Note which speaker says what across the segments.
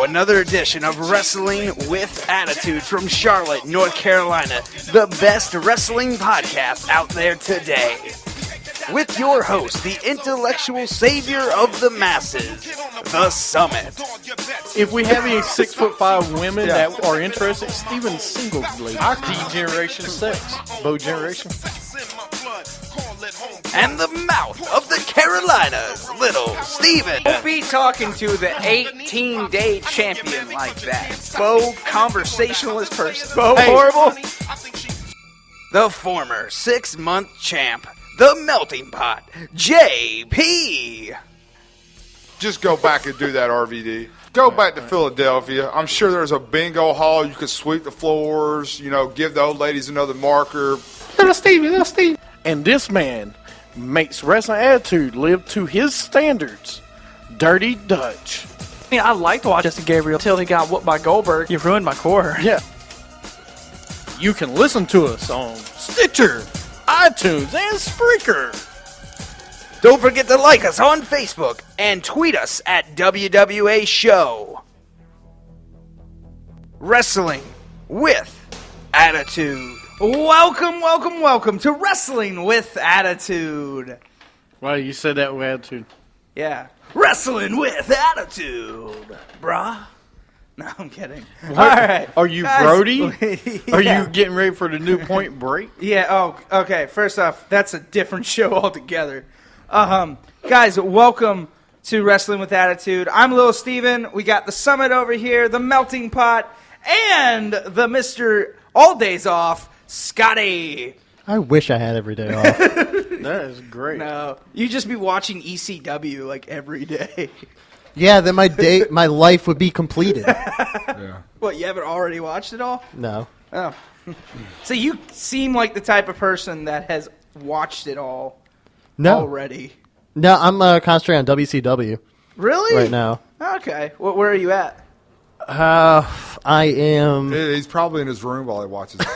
Speaker 1: another edition of Wrestling with Attitude from Charlotte, North Carolina, the best wrestling podcast out there today. With your host, the intellectual savior of the masses, The Summit.
Speaker 2: If we have any 6'5" women that are interested, Steven Singlesley, D-Generation 6, Bo Generation.
Speaker 1: And the mouth of the Carolinas, Little Steven.
Speaker 3: Don't be talking to the 18-day champion like that. Bo, conversationalist person.
Speaker 1: Bo, horrible. The former 6-month champ, the melting pot, JP.
Speaker 4: Just go back and do that, RVD. Go back to Philadelphia. I'm sure there's a bingo hall. You could sweep the floors, give the old ladies another marker.
Speaker 2: Little Steve. And this man makes Wrestling Attitude live to his standards. Dirty Dutch.
Speaker 3: I liked watching Justin Gabriel until he got whooped by Goldberg. You ruined my core.
Speaker 2: Yeah. You can listen to us on Stitcher, iTunes, and Spreaker.
Speaker 1: Don't forget to like us on Facebook and tweet us at WWA Show. Wrestling with Attitude. Welcome to Wrestling with Attitude.
Speaker 2: Wow, you said that with attitude.
Speaker 1: Yeah. Wrestling with Attitude, brah. No, I'm kidding.
Speaker 2: What?
Speaker 1: All right.
Speaker 2: Are you
Speaker 1: Guys,
Speaker 2: Brody?
Speaker 1: yeah.
Speaker 2: Are you getting ready for the new Point Break?
Speaker 1: Yeah, okay. First off, that's a different show altogether. Guys, welcome to Wrestling with Attitude. I'm Little Steven. We got the Summit over here, the Melting Pot, and the Mr. All Days Off, Scotty.
Speaker 5: I wish I had every day off.
Speaker 2: That is great.
Speaker 1: No, you just be watching ECW like every day.
Speaker 5: Yeah, then my life would be completed.
Speaker 4: Yeah.
Speaker 1: What, you haven't already watched it all?
Speaker 5: No.
Speaker 1: Oh. So you seem like the type of person that has watched it all already.
Speaker 5: No, I'm concentrating on WCW.
Speaker 1: Really?
Speaker 5: Right now.
Speaker 1: Okay. Where are you at?
Speaker 5: I am...
Speaker 4: He's probably in his room while he watches it.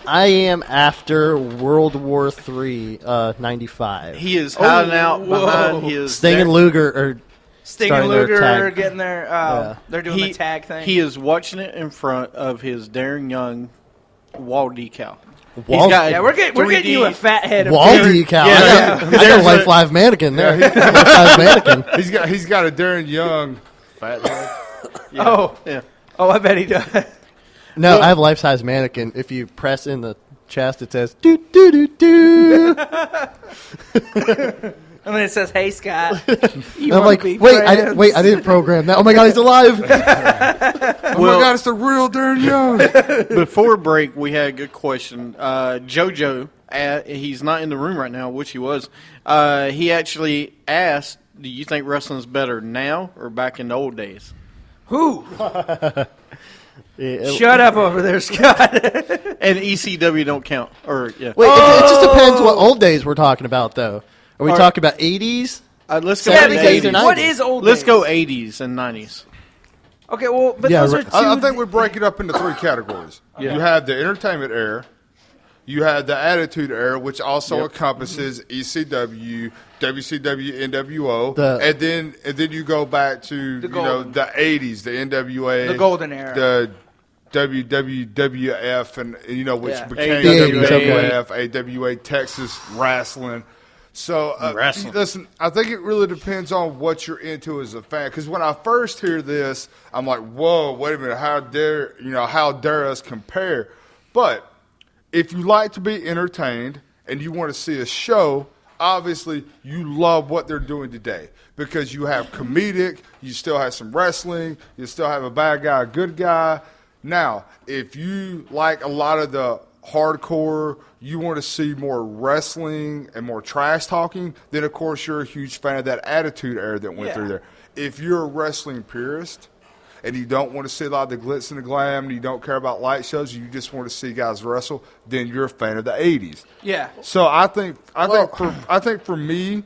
Speaker 5: I am after World War III, 95.
Speaker 2: He is hiding out behind his...
Speaker 5: Sting and Luger are
Speaker 1: Sting and
Speaker 5: starting their
Speaker 1: Luger
Speaker 5: tag.
Speaker 1: are getting their... They're doing the tag thing.
Speaker 2: He is watching it in front of his Darren Young wall decal.
Speaker 5: Wall,
Speaker 1: we're getting you a fat head of
Speaker 5: wall decal.
Speaker 2: Yeah.
Speaker 5: I got a life mannequin there. Life-size mannequin.
Speaker 4: He's got a Darren Young fat head.
Speaker 1: Yeah. Oh, I bet he does.
Speaker 5: No, I have life-size mannequin. If you press in the chest, it says, doo, doo, doo, doo.
Speaker 1: And then it says, "Hey, Scott."
Speaker 5: I'm like, wait, I didn't program that. Oh, my God, he's alive.
Speaker 4: Oh, my God, it's the real Darren Young.
Speaker 2: Before break, we had a good question. JoJo, he's not in the room right now, which he was. He actually asked, do you think wrestling's better now or back in the old days?
Speaker 1: Who? Shut up over there, Scott.
Speaker 2: And ECW don't count. Wait,
Speaker 5: it just depends what old days we're talking about, though. Are we talking about 80s?
Speaker 2: Let's go
Speaker 5: 70s
Speaker 2: 80s.
Speaker 1: What is old
Speaker 2: Let's
Speaker 1: days?
Speaker 2: go 80s and 90s.
Speaker 1: Okay, well, but
Speaker 5: Yeah,
Speaker 1: those are two...
Speaker 4: I think we break it up into three categories.
Speaker 2: Yeah.
Speaker 4: You have the entertainment era. You have the attitude era, which also encompasses ECW, WCW, NWO, and then you go back to the 80s, the NWA,
Speaker 1: the golden era,
Speaker 4: the WWF, and which became
Speaker 5: AWF,
Speaker 4: AWA, Texas wrestling. So listen, I think it really depends on what you're into as a fan. Because when I first hear this, I'm like, whoa, wait a minute, how dare us compare? But if you like to be entertained and you want to see a show, obviously you love what they're doing today because you have comedic, you still have some wrestling, you still have a bad guy, a good guy. Now, if you like a lot of the hardcore, you want to see more wrestling and more trash talking, then of course you're a huge fan of that attitude era that went through there. If you're a wrestling purist and you don't want to see a lot of the glitz and the glam and you don't care about light shows, you just want to see guys wrestle, then you're a fan of the 80s.
Speaker 1: Yeah.
Speaker 4: So I think for me,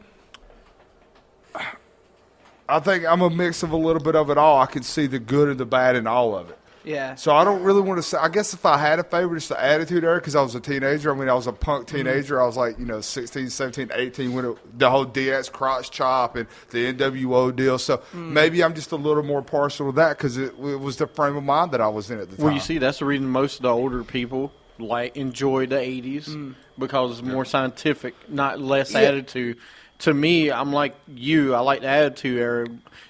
Speaker 4: I think I'm a mix of a little bit of it all. I can see the good and the bad in all of it.
Speaker 1: Yeah.
Speaker 4: So I don't really want to say. I guess if I had a favorite, it's the Attitude Era because I was a teenager. I mean, I was a punk teenager. I was like, 16, 17, 18 when the whole DX crotch chop and the NWO deal. So maybe I'm just a little more partial to that because it was the frame of mind that I was in at the time.
Speaker 2: Well, you see, that's the reason most of the older people enjoy the 80s because it's more scientific, not less attitude. To me, I'm like you. I like the Attitude Era.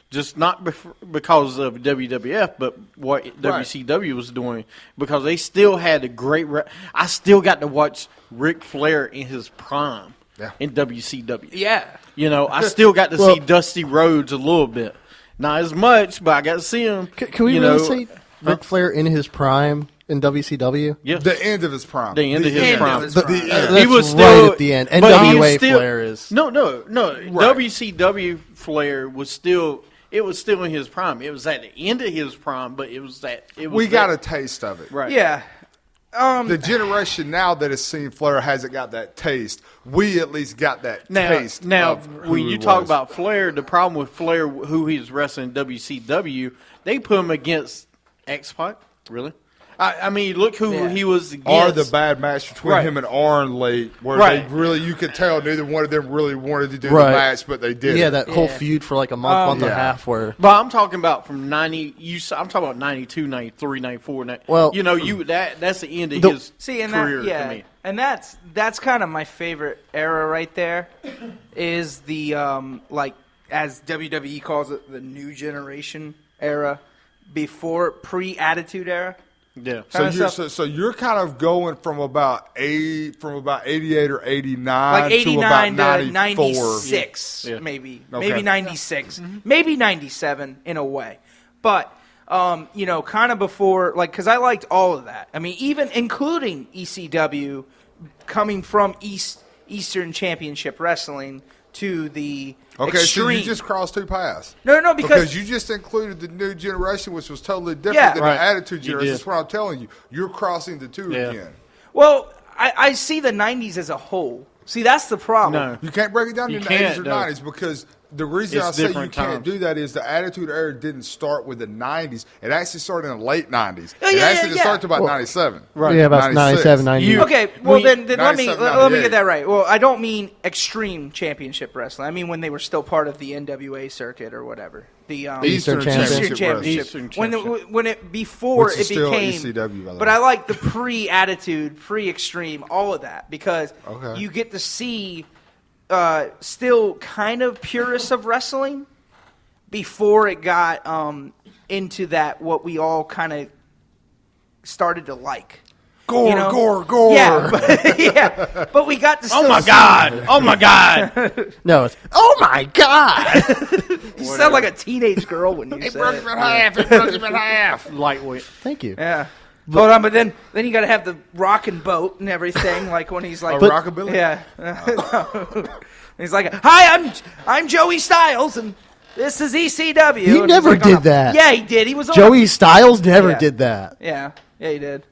Speaker 2: Just not because of WWF, but what WCW was doing. Because they still had a great I still got to watch Ric Flair in his prime in WCW.
Speaker 1: Yeah.
Speaker 2: I still got to see Dusty Rhodes a little bit. Not as much, but I got to see him.
Speaker 5: Can we really say Ric Flair in his prime in WCW?
Speaker 2: Yes.
Speaker 4: The end of his prime.
Speaker 2: The end of his prime.
Speaker 5: He was still right at the end. NWA Flair is
Speaker 2: No. WCW Flair was still. It was still in his prime. It was at the end of his prime, but we
Speaker 4: got a taste of it.
Speaker 2: Right.
Speaker 1: Yeah.
Speaker 4: The generation now that has seen Flair hasn't got that taste. We at least got that taste.
Speaker 2: Now,
Speaker 4: of who
Speaker 2: when
Speaker 4: he
Speaker 2: you talk
Speaker 4: was.
Speaker 2: about Flair, the problem with Flair, who he's wrestling in WCW, they put him against X-Pac. Really? I mean, look who he was against.
Speaker 4: Or the bad match between him and Arn late, where they really, you could tell neither one of them really wanted to do the match, but they did.
Speaker 5: Yeah, that whole feud for like a month and a half. Where,
Speaker 2: but I'm talking about from 90. I'm talking about 92, 93, 94.
Speaker 5: Well,
Speaker 2: that's the end of his career to me.
Speaker 1: And that's kind of my favorite era right there. Is the as WWE calls it, the new generation era, pre-Attitude Era.
Speaker 2: Yeah.
Speaker 4: So you're kind of going from about 88 or 89,
Speaker 1: like 89
Speaker 4: to about
Speaker 1: to 96, maybe 96, maybe 97 in a way, but kind of before, because I liked all of that. I mean, even including ECW, coming from Eastern Championship Wrestling to the extreme.
Speaker 4: So you just crossed two paths.
Speaker 1: No, because
Speaker 4: you just included the new generation, which was totally different than the Attitude generation. That's what I'm telling you. You're crossing the two again.
Speaker 1: Well, I see the 90s as a whole. See, that's the problem.
Speaker 4: No. You can't break it down into the 80s or 90s because the reason I say you can't do that is the Attitude Era didn't start with the 90s. It actually started in the late 90s. It actually didn't start until about 97.
Speaker 5: Right. Yeah, about 97, 98.
Speaker 1: Okay, well, then let me get that right. Well, I don't mean Extreme Championship Wrestling. I mean when they were still part of the NWA circuit or whatever. The
Speaker 4: Eastern Championship.
Speaker 1: Eastern Championship. Before it became
Speaker 4: ECW, by the way.
Speaker 1: But I like the pre-Attitude, pre-Extreme, all of that because you get to see still kind of purists of wrestling before it got into that what we all kind of started to like.
Speaker 4: Gore.
Speaker 1: Yeah, but we got to still
Speaker 2: Oh my God.
Speaker 5: No, it's, oh my God.
Speaker 1: You sound like a teenage girl when you say it.
Speaker 4: It broke him in half.
Speaker 2: Lightweight.
Speaker 5: Thank you.
Speaker 1: Yeah. Hold on, but then you got to have the rockin' boat and everything, like when he's like
Speaker 4: rockabilly.
Speaker 1: Yeah. He's like, "Hi, I'm Joey Styles, and this is ECW."
Speaker 5: He
Speaker 1: and
Speaker 5: never
Speaker 1: like
Speaker 5: did that.
Speaker 1: Yeah, he did. He was on
Speaker 5: Joey Styles never did that.
Speaker 1: Yeah, he did.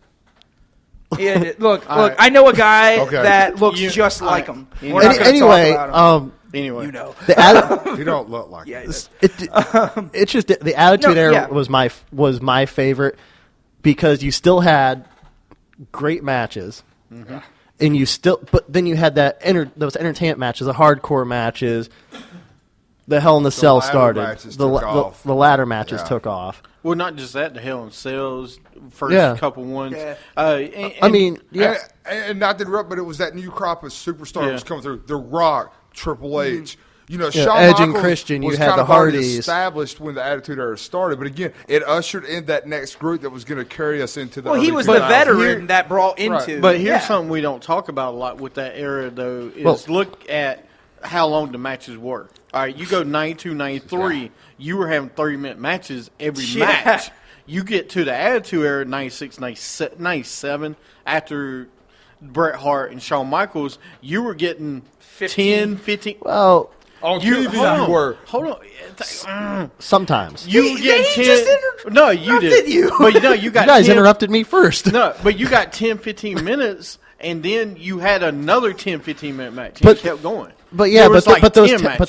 Speaker 1: Yeah, look. I know a guy that looks just like him. We're not gonna talk about him.
Speaker 2: Anyway,
Speaker 4: You don't look like
Speaker 1: that.
Speaker 5: It's just the Attitude Era was my favorite because you still had great matches, and but then you had those entertainment matches, the hardcore matches. The Hell in the Cell started. The ladder matches took off.
Speaker 2: Well, not just that, the Hell in Cells, first couple ones.
Speaker 1: Yeah.
Speaker 4: And not to interrupt, but it was that new crop of superstars was coming through. The Rock, Triple H. Shawn
Speaker 5: Edge
Speaker 4: Michaels
Speaker 5: and Christian, you
Speaker 4: was
Speaker 5: had
Speaker 4: kind
Speaker 5: the
Speaker 4: of already
Speaker 5: Hardys.
Speaker 4: established when the Attitude Era started. But again, it ushered in that next group that was going to carry us into the.
Speaker 1: Well, he was the veteran that brought into.
Speaker 2: Right. But here's something we don't talk about a lot with that era, though, is look at how long the matches were. All right, you go 92, 93, you were having 30-minute matches every match. You get to the Attitude Era, 96, 97, after Bret Hart and Shawn Michaels, you were getting 10, 15.
Speaker 5: Well,
Speaker 4: on TV you were.
Speaker 2: Hold on.
Speaker 5: Sometimes.
Speaker 2: You were getting 10. No, you did. But you got
Speaker 5: you guys
Speaker 2: 10,
Speaker 5: interrupted me first.
Speaker 2: No, but you got 10, 15 minutes, and then you had another 10, 15-minute match. You kept going.
Speaker 5: But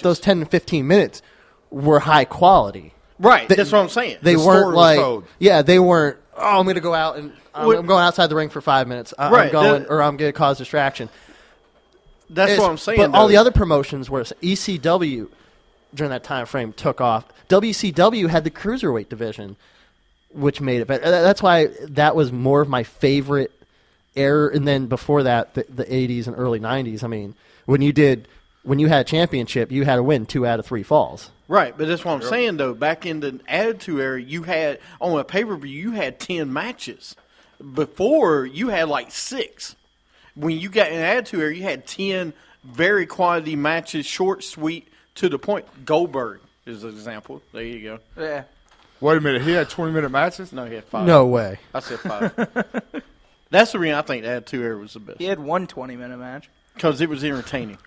Speaker 5: those 10 and 15 minutes were high quality.
Speaker 2: Right, that's what I'm saying.
Speaker 5: They weren't like, they weren't I'm going to go out and I'm going outside the ring for 5 minutes. I'm
Speaker 2: Right,
Speaker 5: going, or I'm going to cause distraction.
Speaker 2: That's what I'm saying.
Speaker 5: But all the other promotions where ECW during that time frame took off. WCW had the cruiserweight division, which made it better. That's why that was more of my favorite era. And then before that, the 80s and early 90s. I mean, when you had a championship, you had to win 2 out of 3 falls.
Speaker 2: Right, but that's what I'm saying, though. Back in the Attitude Era, you had, on a pay-per-view, you had 10 matches. Before, you had like 6. When you got in the Attitude Era, you had 10 very quality matches, short, sweet, to the point. Goldberg is an example. There you go.
Speaker 1: Yeah.
Speaker 4: Wait a minute. He had 20-minute matches?
Speaker 2: No, he had 5.
Speaker 5: No way.
Speaker 2: I said 5. That's the reason I think the Attitude Era was the best.
Speaker 1: He had one 20-minute match.
Speaker 2: Because it was entertaining.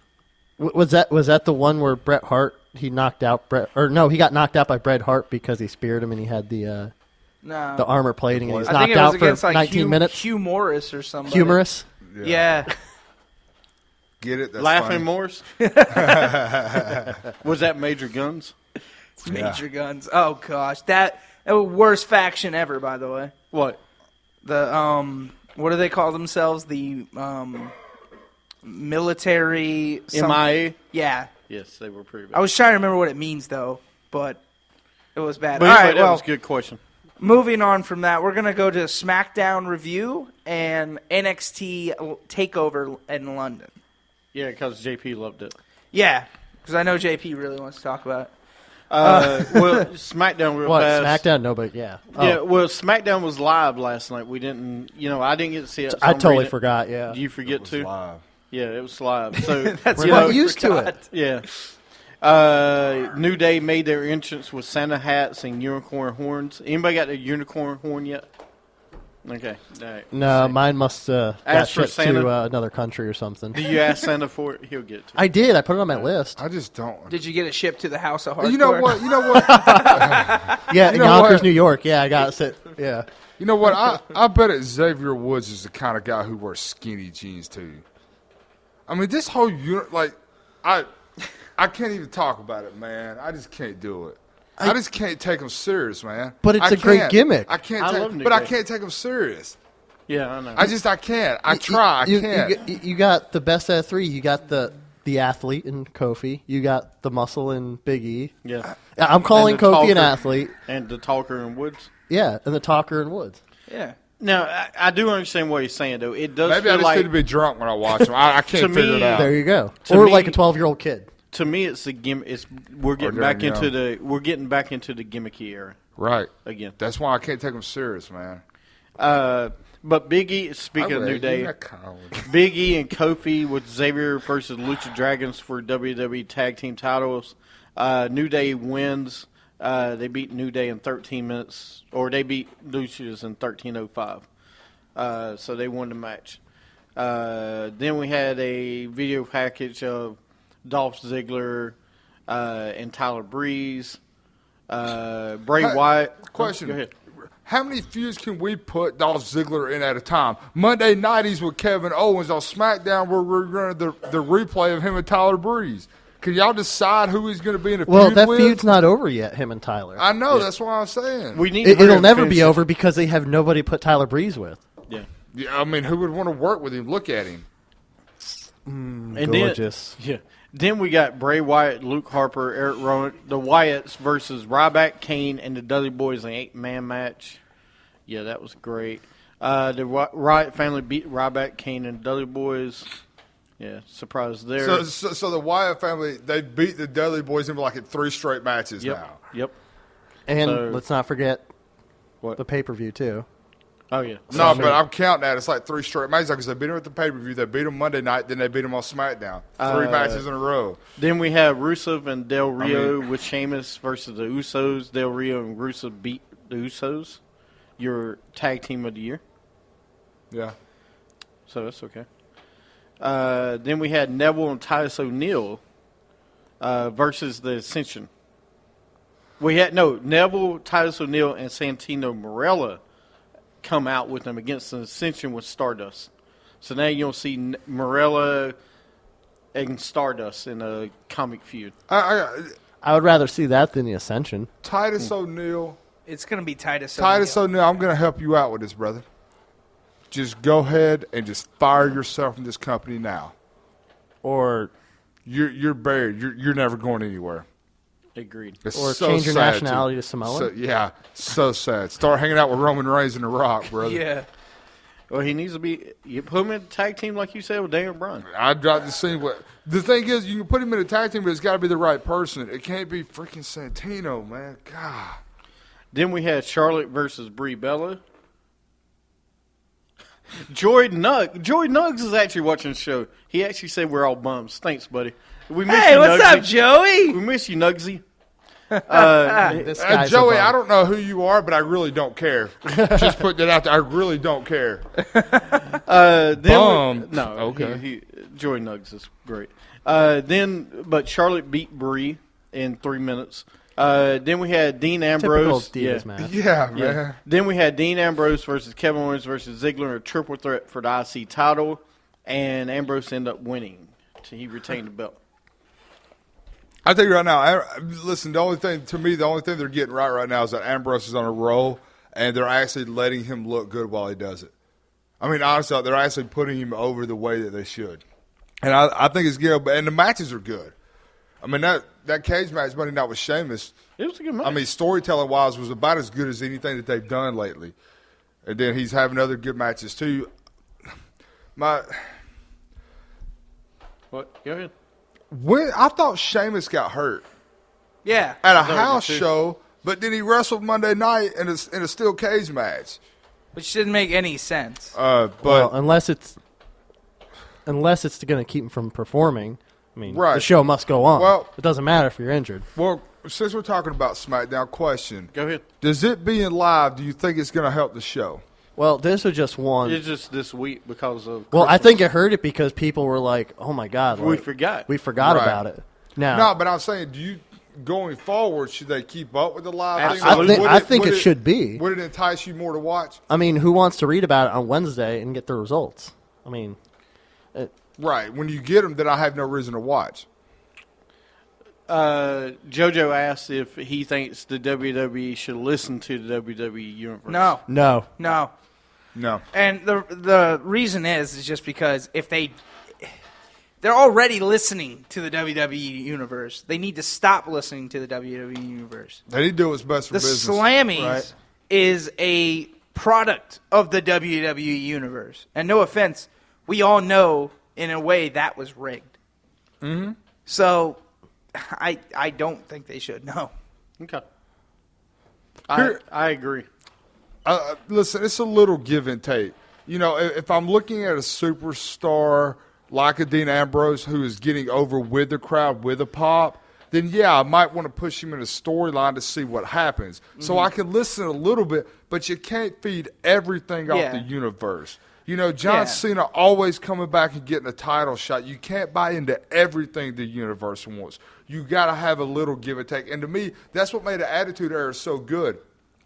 Speaker 5: Was that the one where Bret Hart, he got knocked out by Bret Hart because he speared him and he had the armor plating and he was
Speaker 1: I think
Speaker 5: knocked
Speaker 1: it was
Speaker 5: out
Speaker 1: against
Speaker 5: for
Speaker 1: like
Speaker 5: 19 minutes?
Speaker 1: Hugh Morris or something.
Speaker 5: Humorous?
Speaker 1: Yeah.
Speaker 4: Get it? That's
Speaker 2: Laughing
Speaker 4: funny.
Speaker 2: Morris? Was that Major Guns?
Speaker 1: Major Guns. Oh gosh, that worst faction ever. By the way,
Speaker 2: What?
Speaker 1: the what do they call themselves? The military
Speaker 2: MIA?
Speaker 1: Yeah,
Speaker 2: Yes, they were pretty bad.
Speaker 1: I was trying to remember what it means though, but it was bad.
Speaker 2: But
Speaker 1: All
Speaker 2: anyway,
Speaker 1: right,
Speaker 2: that
Speaker 1: well,
Speaker 2: was a good question.
Speaker 1: moving on from that, we're gonna go to Smackdown review and NXT Takeover in London.
Speaker 2: Yeah, because JP loved it.
Speaker 1: Yeah, because I know JP really wants to talk about it.
Speaker 2: Well, SmackDown real
Speaker 5: What,
Speaker 2: fast.
Speaker 5: SmackDown? No, but yeah.
Speaker 2: Yeah, well, SmackDown was live last night. We didn't, I didn't get to see it. So
Speaker 5: I
Speaker 2: I'm
Speaker 5: totally
Speaker 2: reading it.
Speaker 5: forgot, yeah.
Speaker 2: Do you forget
Speaker 4: It was
Speaker 2: too?
Speaker 4: live.
Speaker 2: Yeah, it was live. So
Speaker 1: That's
Speaker 5: We're
Speaker 1: what
Speaker 5: not
Speaker 1: we
Speaker 5: used to
Speaker 1: forgot.
Speaker 5: it.
Speaker 2: yeah. New Day made their entrance with Santa hats and unicorn horns. Anybody got the unicorn horn yet? Okay. All right.
Speaker 5: No, mine must got
Speaker 2: Ask for
Speaker 5: shipped
Speaker 2: Santa.
Speaker 5: to another country or something.
Speaker 2: Do you ask Santa for it? He'll get it to you.
Speaker 5: I did. I put it on my list.
Speaker 4: I just don't.
Speaker 1: Did you get it shipped to the House of Hardcore?
Speaker 4: You know what?
Speaker 5: Yeah, in
Speaker 4: know
Speaker 5: Yonkers,
Speaker 4: what?
Speaker 5: New York. Yeah, I got it. Yeah.
Speaker 4: You know what? I bet Xavier Woods is the kind of guy who wears skinny jeans too. I mean, this whole I can't even talk about it, man. I just can't do it. I just can't take him serious, man.
Speaker 5: But it's
Speaker 4: I
Speaker 5: a great
Speaker 4: can't.
Speaker 5: gimmick.
Speaker 2: I love New
Speaker 4: I
Speaker 2: Day.
Speaker 4: can't take him serious.
Speaker 2: Yeah, I know.
Speaker 4: I can't. I try. I can't.
Speaker 5: You got the best out of 3. You got the athlete in Kofi. You got the muscle in Big E.
Speaker 2: yeah.
Speaker 5: I'm calling
Speaker 2: And the
Speaker 5: Kofi an
Speaker 2: talker.
Speaker 5: athlete.
Speaker 2: And the talker in Woods.
Speaker 5: Yeah, and the talker in Woods.
Speaker 1: Yeah.
Speaker 2: Now, I do understand what he's saying, though. It does
Speaker 4: Maybe
Speaker 2: feel
Speaker 4: I just
Speaker 2: like,
Speaker 4: need to be drunk when I watch him. I
Speaker 2: To
Speaker 4: can't figure
Speaker 2: me-
Speaker 4: it out.
Speaker 5: There you go.
Speaker 2: To
Speaker 5: Or
Speaker 2: me-
Speaker 5: like a 12-year-old kid.
Speaker 2: to me, it's the gimmick. We're getting
Speaker 4: they're
Speaker 2: back into
Speaker 4: young.
Speaker 2: we're getting back into the gimmicky era
Speaker 4: Right.
Speaker 2: again.
Speaker 4: That's why I can't take him serious, man.
Speaker 2: But Big E, speaking of New Day, Big E and Kofi with Xavier versus Lucha Dragons for WWE Tag Team titles. New Day wins. They beat New Day in 13 minutes, or they beat Lucha's in 13:05. So they won the match. Then we had a video package of Dolph Ziggler and Tyler Breeze. Bray
Speaker 4: Hey,
Speaker 2: Wyatt.
Speaker 4: Question.
Speaker 2: Go ahead.
Speaker 4: How many feuds can we put Dolph Ziggler in at a time? Monday night he's with Kevin Owens. On SmackDown we're running the replay of him and Tyler Breeze. Can y'all decide who he's going to be in a
Speaker 5: Well,
Speaker 4: feud
Speaker 5: that
Speaker 4: with?
Speaker 5: feud's not over yet, him and Tyler.
Speaker 4: I know. That's what I'm saying.
Speaker 2: We need.
Speaker 5: It'll never
Speaker 2: finish
Speaker 5: be
Speaker 2: it.
Speaker 5: over because they have nobody to put Tyler Breeze with.
Speaker 2: Yeah.
Speaker 4: Yeah, I mean, who would want to work with him? Look at him.
Speaker 2: And
Speaker 5: Gorgeous.
Speaker 2: Then, yeah. Then we got Bray Wyatt, Luke Harper, Eric Rowan, the Wyatts versus Ryback, Kane, and the Dudley Boys in an 8-man match. Yeah, that was great. The Wyatt family beat Ryback, Kane, and the Dudley Boys. Yeah, surprise there.
Speaker 4: So the Wyatt family, they beat the Dudley Boys in like 3 straight matches
Speaker 2: yep.
Speaker 4: now.
Speaker 2: Yep.
Speaker 5: And
Speaker 2: So-
Speaker 5: let's not forget
Speaker 2: What?
Speaker 5: the pay-per-view, too.
Speaker 2: Oh, yeah.
Speaker 4: No, but I'm counting that. It's like 3 straight matches because they beat him at the pay-per-view. They beat him Monday night. Then they beat him on SmackDown. 3 matches in a row.
Speaker 2: Then we have Rusev and Del Rio with Sheamus versus the Usos. Del Rio and Rusev beat the Usos. Your tag team of the year.
Speaker 4: Yeah.
Speaker 2: So that's okay. Then we had Neville and Titus O'Neil versus the Ascension. We had Neville, Titus O'Neil, and Santino Marella come out with them against the Ascension with Stardust. So now you'll see Marella and Stardust in a comic feud.
Speaker 5: I would rather see that than the Ascension.
Speaker 4: Titus O'Neil
Speaker 1: It's going to be Titus
Speaker 4: O'Neil.
Speaker 1: Titus
Speaker 4: O'Neil, I'm going to help you out with this, brother. Just go ahead and just fire yourself from this company now.
Speaker 5: Or
Speaker 4: you're buried. You're never going anywhere.
Speaker 2: Agreed.
Speaker 4: It's
Speaker 5: or
Speaker 4: so
Speaker 5: change your
Speaker 4: sad,
Speaker 5: nationality
Speaker 4: too.
Speaker 5: to Samoan.
Speaker 4: So, yeah, so sad. Start hanging out with Roman Reigns and The Rock, brother.
Speaker 1: Yeah.
Speaker 2: Well, he needs to be. You put him in a tag team like you said with Daniel Bryan.
Speaker 4: I'd like to see what. The thing is, you can put him in a tag team, but it's got to be the right person. It can't be freaking Santino, man. God.
Speaker 2: Then we had Charlotte versus Brie Bella. Joy Nuggs is actually watching the show. He actually said we're all bums. Thanks, buddy. We miss
Speaker 1: Hey,
Speaker 2: you,
Speaker 1: what's
Speaker 2: Nuggsy.
Speaker 1: up, Joey?
Speaker 2: We miss you, Nuggsy.
Speaker 5: This guy's a
Speaker 4: Joey,
Speaker 5: bum.
Speaker 4: I don't know who you are, but I really don't care. Just put that out there. I really don't care.
Speaker 2: Then no,
Speaker 4: Okay.
Speaker 2: Joy Nuggs is great. But Charlotte beat Brie in 3 minutes. Then we had Dean Ambrose.
Speaker 5: Typical Divas match.
Speaker 4: Yeah, man.
Speaker 2: Then we had Dean Ambrose versus Kevin Owens versus Ziggler in a triple threat for the IC title, and Ambrose ended up winning. He retained the belt.
Speaker 4: I tell you right now, listen, the only thing they're getting right now is that Ambrose is on a roll, and they're actually letting him look good while he does it. I mean, honestly, they're actually putting him over the way that they should. And I think it's good, and the matches are good. I mean, that cage match Monday night with Sheamus,
Speaker 2: It was a good match.
Speaker 4: I mean, storytelling-wise, was about as good as anything that they've done lately. And then he's having other good matches, too.
Speaker 2: What? Go ahead.
Speaker 4: I thought Sheamus got hurt
Speaker 1: Yeah.
Speaker 4: at a
Speaker 2: I thought
Speaker 4: house
Speaker 2: he did too.
Speaker 4: show, but then he wrestled Monday night in a steel cage match.
Speaker 1: Which didn't make any sense.
Speaker 4: But
Speaker 5: Well, unless it's going to keep him from performing, I mean,
Speaker 4: Right.
Speaker 5: the show must go on.
Speaker 4: Well-
Speaker 5: It doesn't matter if you're injured.
Speaker 4: well, since we're talking about SmackDown, question:
Speaker 2: Go ahead.
Speaker 4: does it being live? Do you think it's going to help the show?
Speaker 5: Well, this was just one.
Speaker 2: It's just this week because of
Speaker 5: Well, I
Speaker 2: Christmas.
Speaker 5: think it hurt it because people were like, "Oh my God,
Speaker 2: We
Speaker 5: like,
Speaker 2: forgot.
Speaker 5: we forgot
Speaker 4: Right.
Speaker 5: about it." Now,
Speaker 4: No, but I'm saying, do you going forward? Should they keep up with the live thing?
Speaker 2: Absolutely.
Speaker 4: Would
Speaker 5: I think it should be.
Speaker 4: Would it entice you more to watch?
Speaker 5: I mean, who wants to read about it on Wednesday and get the results? I mean,
Speaker 4: Right. When you get them, then I have no reason to watch.
Speaker 2: JoJo asked if he thinks the WWE should listen to the WWE Universe.
Speaker 1: No.
Speaker 5: no.
Speaker 1: No.
Speaker 4: No.
Speaker 1: And the reason is just because if they're already listening to the WWE Universe, they need to stop listening to the WWE Universe.
Speaker 4: They need to do what's best for
Speaker 1: The
Speaker 4: business.
Speaker 1: Slammies
Speaker 5: Right.
Speaker 1: is a product of the WWE Universe. And no offense, we all know in a way that was rigged. Mm-hmm. So I don't think they should, no.
Speaker 2: Okay.
Speaker 4: Here-
Speaker 2: I agree.
Speaker 4: Listen, it's a little give and take. You know, if I'm looking at a superstar like a Dean Ambrose who is getting over with the crowd with a pop, then yeah, I might want to push him in a storyline to see what happens. So I can listen a little bit, but you can't feed everything off the universe. You know, John Cena always coming back and getting a title shot. You can't buy into everything the universe wants. You got to have a little give and take. And to me, that's what made the Attitude Era so good.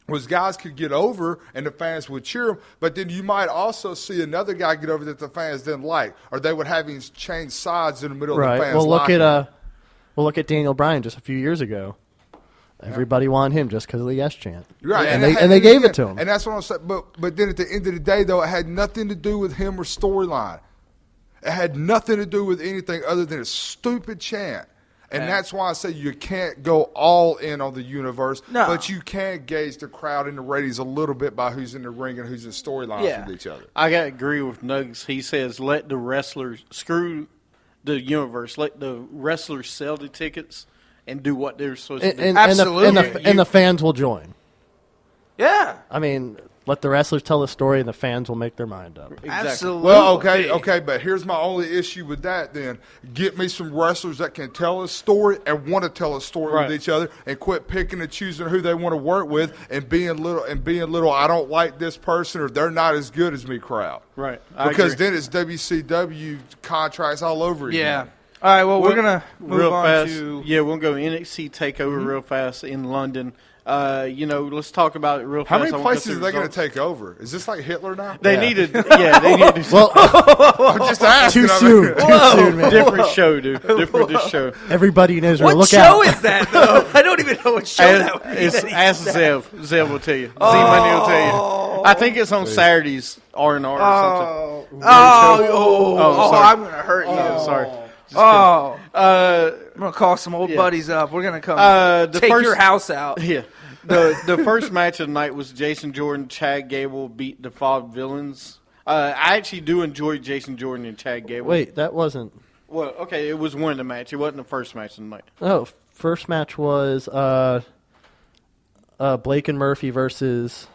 Speaker 4: Was guys could get over and the fans would cheer him, but then you might also see another guy get over that the fans didn't like, or they would have him change sides in the middle of the fans.
Speaker 5: Look at Daniel Bryan just a few years ago. Everybody wanted him just because of the yes chant.
Speaker 4: Right,
Speaker 5: and they gave it to him.
Speaker 4: And that's what I'm saying. But then at the end of the day, though, it had nothing to do with him or storyline. It had nothing to do with anything other than a stupid chant. And that's why I say you can't go all in on the universe, but you can gauge the crowd and the ratings a little bit by who's in the ring and who's in storylines with each other.
Speaker 2: I got to agree with Nugs. He says let the wrestlers screw the universe. Let the wrestlers sell the tickets and do what they're supposed to do.
Speaker 5: And the fans will join.
Speaker 1: Yeah.
Speaker 5: I mean, let the wrestlers tell the story and the fans will make their mind up.
Speaker 2: Exactly.
Speaker 1: Absolutely.
Speaker 4: Well, okay, but here's my only issue with that then. Get me some wrestlers that can tell a story and want to tell a story with each other and quit picking and choosing who they want to work with and being little I don't like this person or they're not as good as me crowd.
Speaker 2: Right.
Speaker 4: Because then it's WCW contracts all over again.
Speaker 1: Yeah. All right, well, we're going to move
Speaker 2: real
Speaker 1: on
Speaker 2: fast.
Speaker 1: to...
Speaker 2: Yeah, we'll go NXT TakeOver real fast in London. Let's talk about it real fast.
Speaker 4: How many places are they going to take over? Is this like Hitler now?
Speaker 2: They needed. Yeah, they needed.
Speaker 5: Well,
Speaker 4: I'm just asking.
Speaker 5: too soon. Too soon, man.
Speaker 2: Different show, dude. Different show.
Speaker 5: Everybody in Israel,
Speaker 1: What
Speaker 5: look
Speaker 1: show
Speaker 5: out.
Speaker 1: is that, though? I don't even know what show that would be.
Speaker 2: It's
Speaker 1: that he
Speaker 2: Ask
Speaker 1: said.
Speaker 2: Zev. Zev will tell you. Z-Money will tell you. I think it's on Saturdays, R&R or something. Sorry.
Speaker 1: I'm going to hurt you.
Speaker 2: Sorry.
Speaker 1: I'm going to call some old buddies up. We're going to come take your house out.
Speaker 2: Yeah. The first match of the night was Jason Jordan, Chad Gable beat the Five Villains. I actually do enjoy Jason Jordan and Chad Gable.
Speaker 5: Wait, that wasn't.
Speaker 2: Well, okay, it was one of the match. It wasn't the first match of the night.
Speaker 5: Oh, first match was Blake and Murphy versus.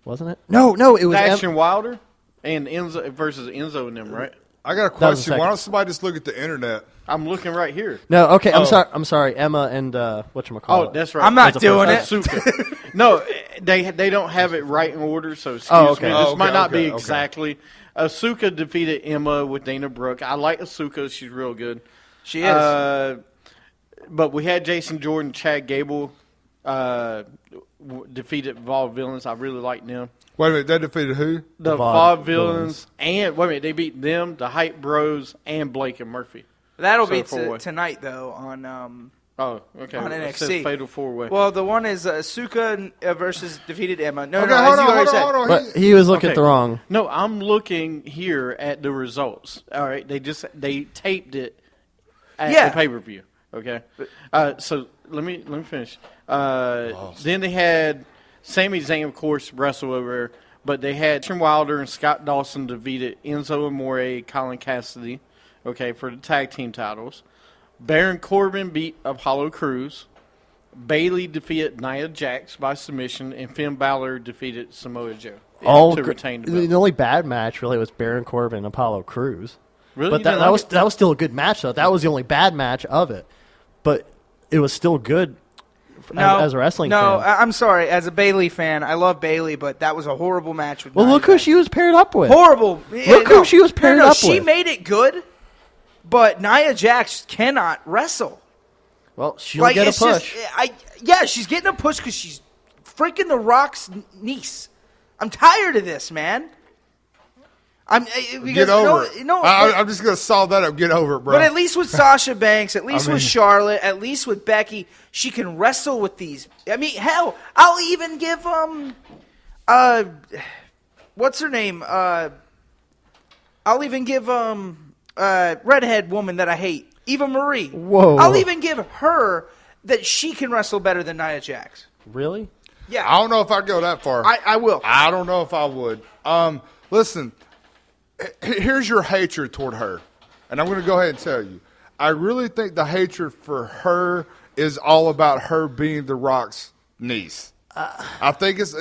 Speaker 5: Wasn't it? No, it was
Speaker 2: Action Wilder and Enzo versus Enzo and them, right?
Speaker 4: I got a question. Why don't somebody just look at the internet?
Speaker 2: I'm looking right here.
Speaker 5: No, okay, I'm sorry. Emma and whatchamacallit.
Speaker 2: Oh, that's right.
Speaker 1: I'm not doing it.
Speaker 2: Asuka. No, they don't have it right in order, so excuse me. This might not be exactly. Asuka defeated Emma with Dana Brooke. I like Asuka. She's real good.
Speaker 1: She is.
Speaker 2: But we had Jason Jordan, Chad Gable defeated Vav Villains. I really like them.
Speaker 4: Wait a minute, they defeated who?
Speaker 2: The Vav Villains. And, wait a minute, they beat them, the Hype Bros, and Blake and Murphy.
Speaker 1: That'll be tonight, though, on
Speaker 2: on
Speaker 1: NXT.
Speaker 2: It says Fatal 4-Way.
Speaker 1: Well, the one is Asuka versus defeated Emma. No,
Speaker 4: Okay,
Speaker 1: no,
Speaker 4: hold
Speaker 1: as you already said.
Speaker 4: on.
Speaker 5: But he was looking at the wrong.
Speaker 2: No, I'm looking here at the results. All right, they taped it at the pay-per-view. Okay, so let me finish. Then they had Sami Zayn, of course, wrestle over, but they had Trim Wilder and Scott Dawson defeated Enzo Amore, Colin Cassidy, okay, for the tag team titles. Baron Corbin beat Apollo Crews. Bayley defeated Nia Jax by submission, and Finn Balor defeated Samoa Joe to retain the belt.
Speaker 5: The only bad match really was Baron Corbin and Apollo Crews.
Speaker 2: Really?
Speaker 5: But that was still a good match, though. That was the only bad match of it. But it was still good as a wrestling fan.
Speaker 1: No, I'm sorry. As a Bayley fan, I love Bayley, but that was a horrible match with
Speaker 5: Well,
Speaker 1: Nia
Speaker 5: look who
Speaker 1: Jax.
Speaker 5: she was paired up with.
Speaker 1: Horrible.
Speaker 5: Look who she was paired up
Speaker 1: She
Speaker 5: with.
Speaker 1: made it good, but Nia Jax cannot wrestle.
Speaker 5: Well, she'll get a push.
Speaker 1: She's getting a push because she's freaking The Rock's niece. I'm tired of this, man.
Speaker 4: Get over it. I'm just going to solve that up. Get over it, bro.
Speaker 1: But at least with Sasha Banks, at least with Charlotte, at least with Becky, she can wrestle with these. I mean, hell, I'll even give what's her name? I'll even give redhead woman that I hate, Eva Marie.
Speaker 5: Whoa.
Speaker 1: I'll even give her that she can wrestle better than Nia Jax.
Speaker 5: Really?
Speaker 1: Yeah.
Speaker 4: I don't know if I'd go that far.
Speaker 1: I will.
Speaker 4: I don't know if I would. Listen, here's your hatred toward her. And I'm going to go ahead and tell you. I really think the hatred for her is all about her being The Rock's niece. I think it's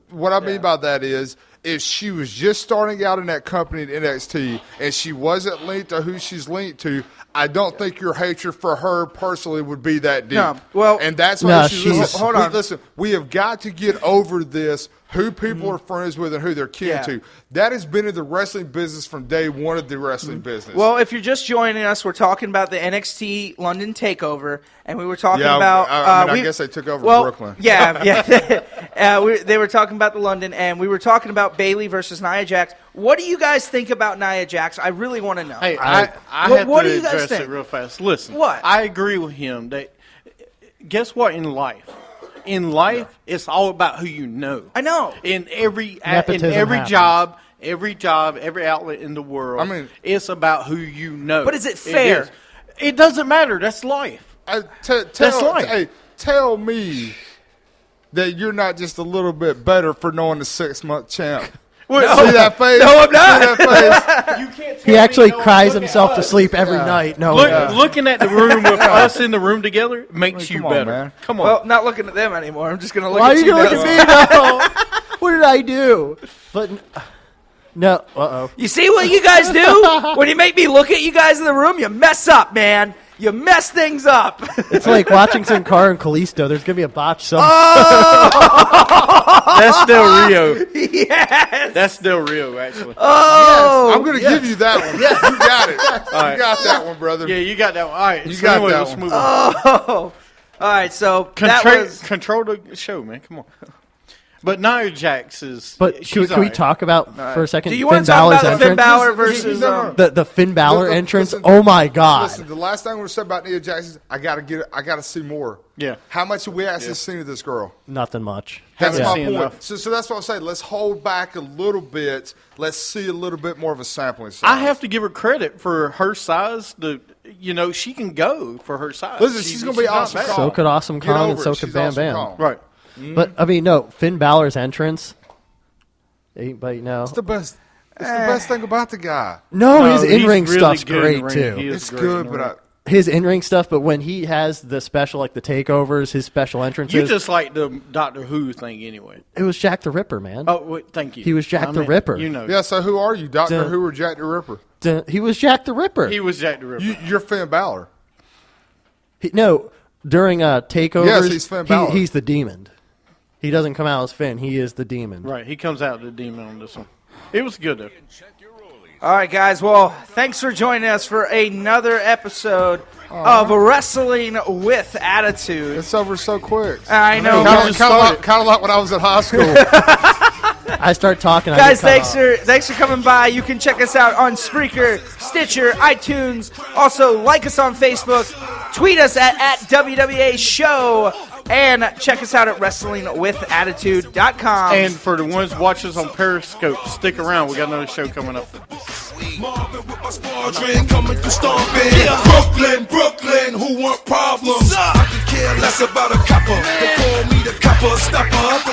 Speaker 4: what I mean by that is if she was just starting out in that company at NXT and she wasn't linked to who she's linked to, I don't think your hatred for her personally would be that deep.
Speaker 1: No, well,
Speaker 4: and that's why
Speaker 1: hold on.
Speaker 4: Listen, we have got to get over this. Who people are friends with and who they're kin to. That has been in the wrestling business from day one of the wrestling business.
Speaker 1: Well, if you're just joining us, we're talking about the NXT London takeover, and we were talking about.
Speaker 4: I guess they took over Brooklyn.
Speaker 1: Yeah. They were talking about the London, and we were talking about Bayley versus Nia Jax. What do you guys think about Nia Jax? I really want to know.
Speaker 2: Hey, I have
Speaker 1: what
Speaker 2: to
Speaker 1: do you guys
Speaker 2: address
Speaker 1: think?
Speaker 2: it real fast. Listen,
Speaker 1: What?
Speaker 2: I agree with him. Guess what in life? In life, it's all about who you know.
Speaker 1: I know.
Speaker 2: In every
Speaker 5: Nepotism happens.
Speaker 2: job, every outlet in the world,
Speaker 4: I mean,
Speaker 2: it's about who you know.
Speaker 1: But is it fair?
Speaker 2: It doesn't matter. That's life.
Speaker 4: That's
Speaker 2: life.
Speaker 4: Hey, tell me that you're not just a little bit better for knowing the 6-month champ. See that face?
Speaker 1: No, I'm not.
Speaker 4: See that face?
Speaker 2: You can't tell
Speaker 5: He
Speaker 2: me
Speaker 5: actually
Speaker 2: no,
Speaker 5: cries
Speaker 2: look
Speaker 5: himself
Speaker 2: at
Speaker 5: to
Speaker 2: us.
Speaker 5: sleep every night. No,
Speaker 2: Looking at the room with us in the room together makes you
Speaker 4: come on,
Speaker 2: better.
Speaker 4: man.
Speaker 2: Come on.
Speaker 1: Well, not looking at them anymore. I'm just going to look
Speaker 5: why
Speaker 1: at
Speaker 5: are
Speaker 1: you.
Speaker 5: you looking at me now? What did I do? But no,
Speaker 1: You see what you guys do? When you make me look at you guys in the room, you mess up, man. You mess things up.
Speaker 5: It's like watching Sin Cara and Kalisto. There's gonna be a botch somewhere.
Speaker 2: That's still Rio.
Speaker 1: Yes.
Speaker 2: That's still Rio, actually.
Speaker 1: Oh.
Speaker 4: I'm going to give you that one. You got it.
Speaker 2: right.
Speaker 4: You got that one, brother.
Speaker 2: Yeah, you got that one. All right.
Speaker 4: You got that
Speaker 2: let's
Speaker 4: one.
Speaker 2: move on.
Speaker 1: All right, so
Speaker 2: control the show, man. Come on. But Nia Jax is.
Speaker 5: But can we talk about for a second?
Speaker 1: Do you want to talk about the Finn Balor versus
Speaker 5: the Finn Balor entrance?
Speaker 4: Listen,
Speaker 5: oh my God!
Speaker 4: Listen, the last thing we said about Nia Jax, I gotta see more.
Speaker 2: Yeah.
Speaker 4: How much have we actually seen of this girl?
Speaker 5: Nothing much.
Speaker 4: That's
Speaker 2: Yeah.
Speaker 4: my
Speaker 2: Seen
Speaker 4: point.
Speaker 2: enough.
Speaker 4: So that's what I'm saying. Let's hold back a little bit. Let's see a little bit more of a sampling size.
Speaker 2: I have to give her credit for her size. She can go for her size.
Speaker 4: Listen, she's going to be
Speaker 2: not
Speaker 4: awesome.
Speaker 2: bad.
Speaker 4: Kong.
Speaker 5: So could Awesome
Speaker 4: Get
Speaker 5: Kong
Speaker 4: over
Speaker 5: and so
Speaker 4: it.
Speaker 5: could
Speaker 4: She's
Speaker 5: Bam
Speaker 4: Awesome
Speaker 5: Bam.
Speaker 4: Kong.
Speaker 2: Right.
Speaker 5: But I mean, no, Finn Balor's entrance. But no,
Speaker 4: It's the best. It's the best thing about the guy.
Speaker 5: no, his
Speaker 2: he's
Speaker 5: in-ring
Speaker 2: really
Speaker 5: stuff's
Speaker 2: good in
Speaker 5: great
Speaker 2: the ring.
Speaker 5: too.
Speaker 2: He is
Speaker 4: It's
Speaker 2: great
Speaker 4: good,
Speaker 2: in the
Speaker 4: but
Speaker 2: ring.
Speaker 5: His in-ring stuff, but when he has the special, like the takeovers, his special entrances,
Speaker 2: You just like the Doctor Who thing anyway.
Speaker 5: it was Jack the Ripper, man.
Speaker 2: Oh, wait, thank you.
Speaker 5: He was Jack
Speaker 2: I
Speaker 5: the
Speaker 2: mean,
Speaker 5: Ripper.
Speaker 2: You know.
Speaker 4: yeah. So who are you, Doctor
Speaker 5: Duh.
Speaker 4: Who or Jack the Ripper?
Speaker 5: He was Jack the Ripper.
Speaker 2: He was Jack the Ripper.
Speaker 4: You're Finn Balor.
Speaker 5: No, during takeovers,
Speaker 4: Yes, he's Finn Balor.
Speaker 5: he's the demon. He doesn't come out as Finn. He is the demon.
Speaker 2: Right. He comes out the demon on this one. It was good, though.
Speaker 1: All right, guys. Well, thanks for joining us for another episode of Wrestling with Attitude.
Speaker 4: It's over so quick.
Speaker 1: I know.
Speaker 4: Kind of like when I was in high school.
Speaker 5: I start talking.
Speaker 1: Guys,
Speaker 5: I get cut off.
Speaker 1: thanks for coming by. You can check us out on Spreaker, Stitcher, iTunes. Also, like us on Facebook. Tweet us at WWA Show. And check us out at WrestlingWithAttitude.com.
Speaker 2: And for the ones watching us on Periscope, stick around. We got another show coming up.
Speaker 6: Marvin with my squadron coming through stomping. Brooklyn, who want problems? I could care less about a copper. They call me the copper stopper.